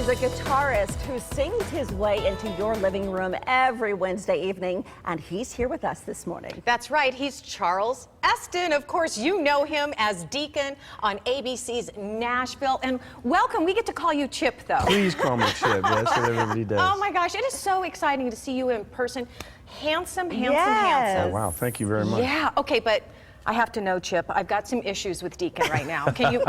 He's a guitarist who sings his way into your living room every Wednesday evening, and he's here with us this morning. That's right, he's Charles Esten. Of course, you know him as Deacon on ABC's Nashville. And welcome, we get to call you Chip, though. Please call me Chip, that's what everybody does. Oh my gosh, it is so exciting to see you in person. Handsome, handsome, Yes. handsome. Oh, wow, thank you very much. Yeah, okay, but I have to know, Chip, I've got some issues with Deacon right now. Can you,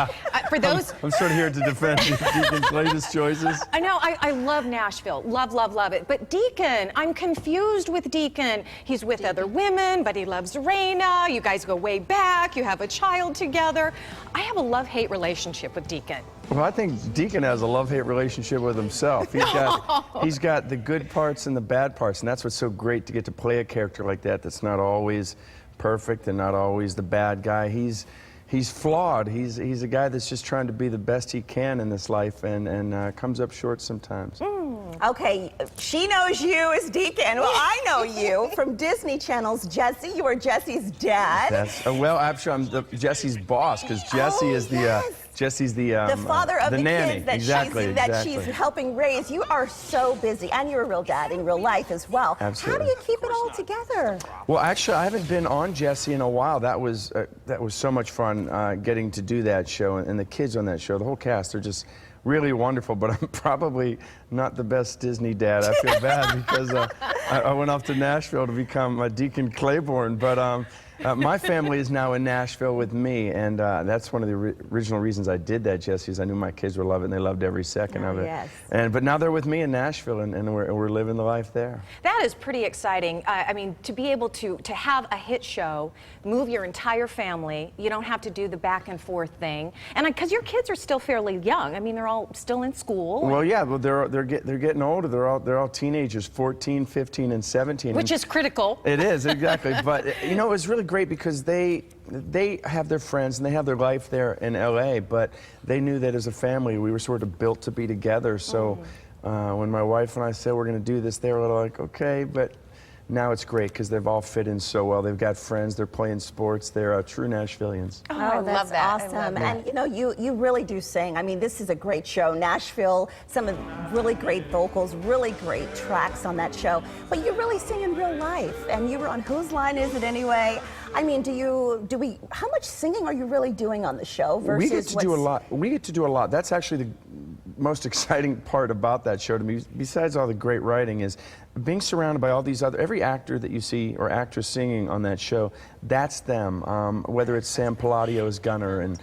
for those... I'm sort of here to defend Deacon's latest choices. I know, I love Nashville. Love, love, love it. But Deacon, I'm confused with Deacon. He's with other women, but he loves Rayna. You guys go way back. You have a child together. I have a love-hate relationship with Deacon. Well, I think Deacon has a love-hate relationship with himself. He's got the good parts and the bad parts, and that's what's so great to get to play a character like that that's not always perfect and not always the bad guy. He's flawed. He's a guy that's just trying to be the best he can in this life and comes up short sometimes. Okay, she knows you as Deacon. Well, I know you from Disney Channel's Jesse. You are Jesse's dad. That's, well, actually, I'm Jesse's boss because Jesse is the Jesse's the father of the nanny. kids that she's helping raise. You are so busy, and you're a real dad in real life as well. Absolutely. How do you keep it all together? Well, actually, I haven't been on Jesse in a while. That was so much fun getting to do that show, and the kids on that show, the whole cast, they're just really wonderful. But I'm probably not the best Disney dad. I feel bad because I went off to Nashville to become Deacon Claiborne, but. My family is now in Nashville with me, and that's one of the original reasons I did that, Jesse, is I knew my kids would love it, and they loved every second of it. Yes. But now they're with me in Nashville, and we're living the life there. That is pretty exciting. I mean, to be able to have a hit show, move your entire family, you don't have to do the back and forth thing, and because your kids are still fairly young. I mean, they're all still in school. Well, yeah, well, they're getting older. They're all teenagers, 14, 15, and 17. Which is critical. It is, exactly. But you know, it was really great because they have their friends and they have their life there in LA, but they knew that as a family we were sort of built to be together. So when my wife and I said we're going to do this, they were like, okay, but now it's great because they've all fit in so well. They've got friends, they're playing sports, they're true Nashvillians. Oh, I love that. Awesome. And you know, you really do sing. I mean, this is a great show. Nashville, some of really great vocals, really great tracks on that show. But you really sing in real life. And you were on Whose Line Is It Anyway? I mean, how much singing are you really doing on the show versus We get to do a lot. We get to do a lot. That's actually the most exciting part about that show to me, besides all the great writing, is being surrounded by all these every actor that you see or actress singing on that show, that's them. Whether it's Sam Palladio as Gunnar and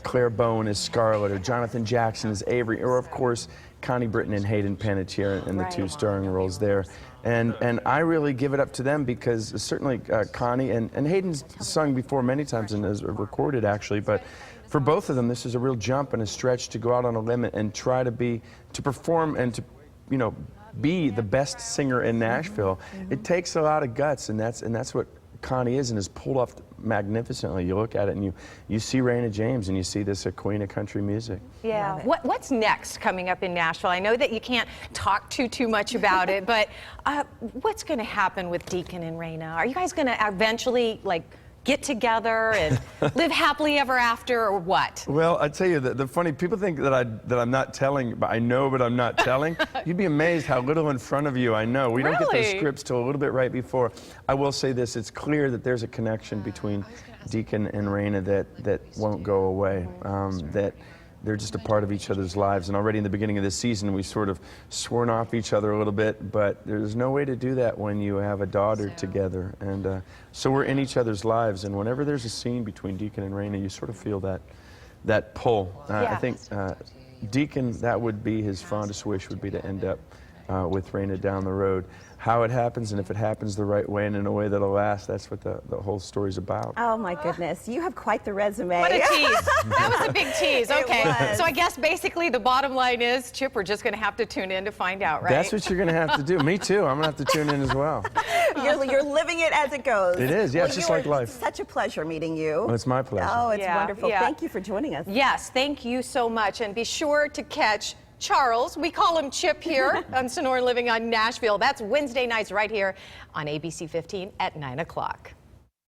Claire Bowen as Scarlett or Jonathan Jackson as Avery, or of course Connie Britton and Hayden Panettiere in the two starring roles there. And I really give it up to them because certainly Connie and Hayden's sung before many times and has recorded actually, but for both of them this is a real jump and a stretch to go out on a limb and try to perform and to, you know, be the best singer in Nashville. It takes a lot of guts, and that's what Connie is and is pulled off magnificently. You look at it and you see Rayna James and you see this queen of country music. Yeah. What's next coming up in Nashville? I know that you can't talk too much about it, but what's going to happen with Deacon and Rayna? Are you guys going to eventually get together and live happily ever after, or what? Well, I tell you, the funny, people think that I'm not telling, but I know, but I'm not telling. You'd be amazed how little in front of you I know. We don't get those scripts till a little bit right before. I will say this, it's clear that there's a connection between Deacon and Rayna that won't go away, that they're just a part of each other's lives. And already in the beginning of this season, we sort of sworn off each other a little bit, but there's no way to do that when you have a daughter together. And so we're in each other's lives, and whenever there's a scene between Deacon and Rayna, you sort of feel that pull. I think Deacon, that would be his fondest wish, would be to end up with Rayna down the road. How it happens, and if it happens the right way and in a way that'll last, that's what the whole story's about. Oh my goodness, you have quite the resume. What a tease. That was a big tease. Okay, so I guess basically the bottom line is, Chip, we're just going to have to tune in to find out, right? That's what you're going to have to do. Me too. I'm going to have to tune in as well. You're living it as it goes. It is, yeah, it's just like life. Such a pleasure meeting you. Well, it's my pleasure. Oh, it's wonderful. Thank you for joining us. Yes, thank you so much, and be sure to catch Charles, we call him Chip here on Sonora Living on Nashville. That's Wednesday nights right here on ABC 15 at 9 o'clock.